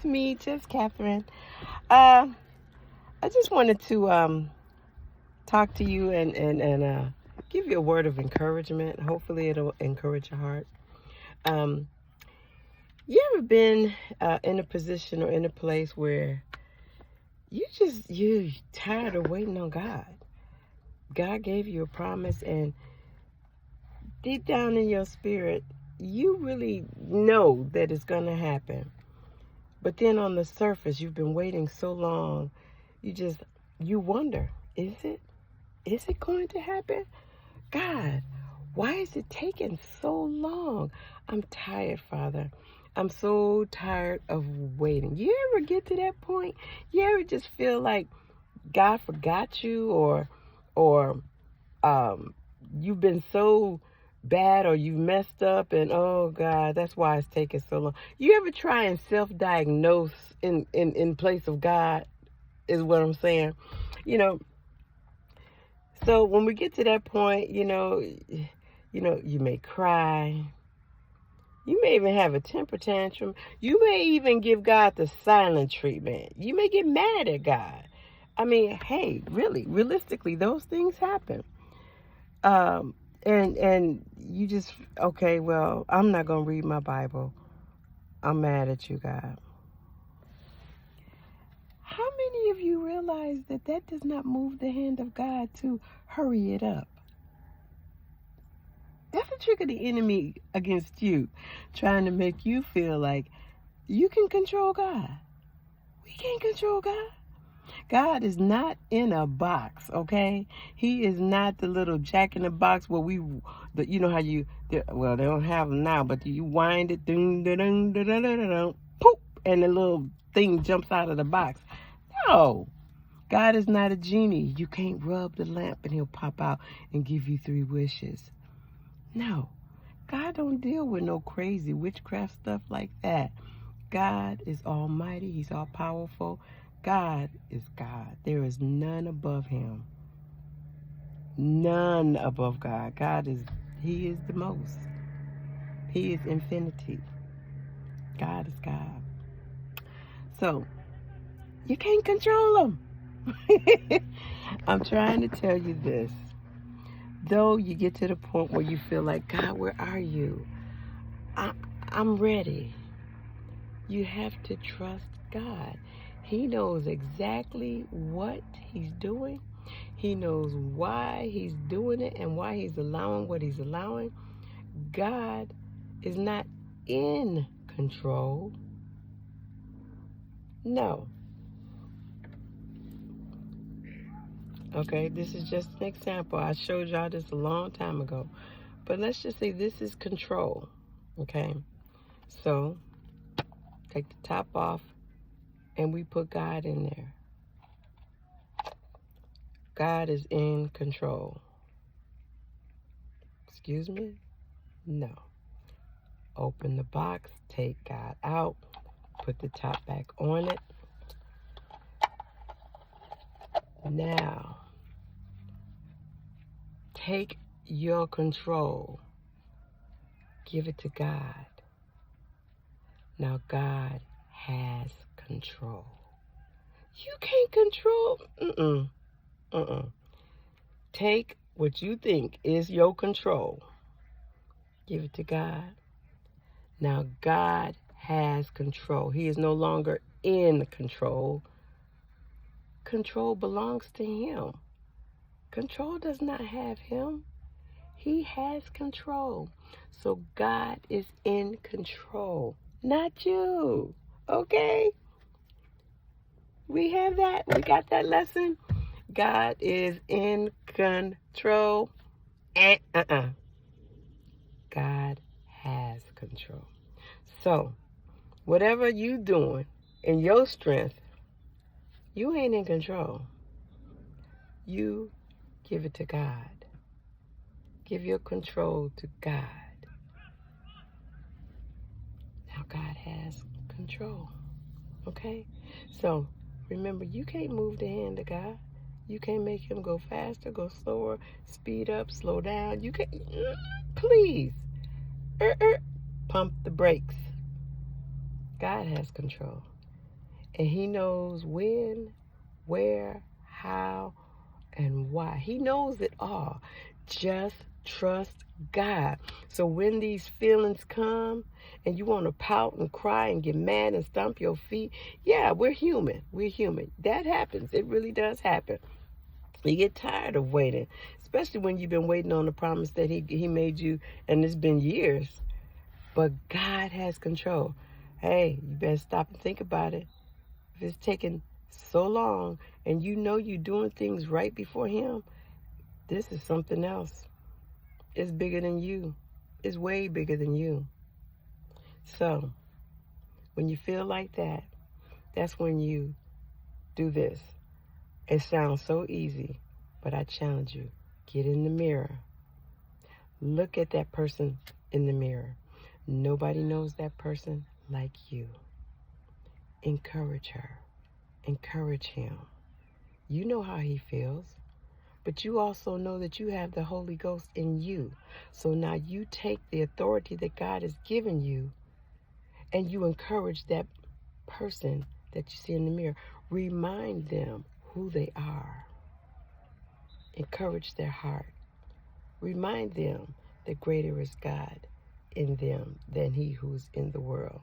just me, just Catherine. I just wanted to talk to you and give you a word of encouragement. Hopefully, it'll encourage your heart. Um, you ever been in a position or in a place where you're tired of waiting on God? God gave you a promise, and deep down in your spirit, you really know that it's going to happen. But then on the surface, you've been waiting so long, you wonder, is it? Is it going to happen? God, why is it taking so long? I'm tired, Father. I'm so tired of waiting. You ever get to that point? You ever just feel like God forgot you, or you've been so bad, or you messed up, and oh God, that's why it's taking so long. You ever try and self-diagnose in place of God, is what I'm saying. You know, so when we get to that point, you may cry. You may even have a temper tantrum. You may even give God the silent treatment. You may get mad at God. I mean, hey, really, realistically, those things happen. And you just, okay, well, I'm not going to read my Bible. I'm mad at you, God. How many of you realize that that does not move the hand of God to hurry it up? That's a trick of the enemy against you, trying to make you feel like you can control God. We can't control God. God is not in a box, okay? He is not the little jack in the box where you know how well, they don't have them now, but you wind it, ding, da, ding, da, da, da, da, da, poop, and the little thing jumps out of the box. No, God is not a genie. You can't rub the lamp and he'll pop out and give you 3 wishes. No, God don't deal with no crazy witchcraft stuff like that. God is almighty. He's all powerful. God is God. There is none above him. None above God. He is the most. He is infinity. God is God. So, you can't control him. I'm trying to tell you this. Though you get to the point where you feel like, God, where are you? I'm ready. You have to trust God. He knows exactly what he's doing. He knows why he's doing it and why he's allowing what he's allowing. God is not in control. No. Okay, this is just an example. I showed y'all this a long time ago. But let's just say this is control. Okay? So, take the top off and we put God in there. God is in control. Excuse me? No. Open the box, take God out, put the top back on it. Now, take your control. Give it to God. Now God has control. You can't control. Take what you think is your control. Give it to God. Now God has control. He is no longer in control. Control belongs to him. Control does not have him. He has control. So God is in control, not you. Okay? We have that. We got that lesson. God is in control. God has control. So, whatever you doing in your strength, you ain't in control. You give it to God. Give your control to God. Now God has control. Okay? So, remember, you can't move the hand of God. You can't make him go faster, go slower, speed up, slow down. You can't. Please. Pump the brakes. God has control. And he knows when, where, how, and why. He knows it all. Just trust God. So when these feelings come and you want to pout and cry and get mad and stomp your feet, yeah, we're human. We're human. That happens. It really does happen. You get tired of waiting, especially when you've been waiting on the promise that he made you, and it's been years. But God has control. Hey, you better stop and think about it. If it's taking so long and you know you're doing things right before him, this is something else. It's bigger than you. It's way bigger than you. So, when you feel like that, that's when you do this. It sounds so easy, but I challenge you. Get in the mirror. Look at that person in the mirror. Nobody knows that person like you. Encourage her. Encourage him. You know how he feels, but you also know that you have the Holy Ghost in you. So now you take the authority that God has given you and you encourage that person that you see in the mirror. Remind them who they are. Encourage their heart. Remind them that greater is God in them than he who's in the world.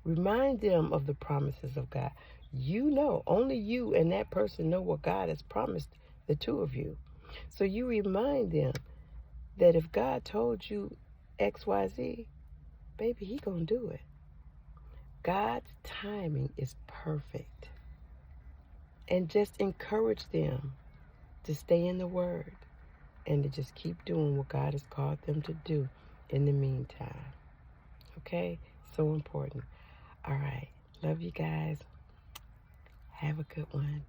Remind them of the promises of God. You know, only you and that person know what God has promised the two of you. So you remind them that if God told you XYZ, baby, he gonna do it. God's timing is perfect. And just encourage them to stay in the Word and to just keep doing what God has called them to do in the meantime. Okay? So important. All right. Love you guys. Have a good one.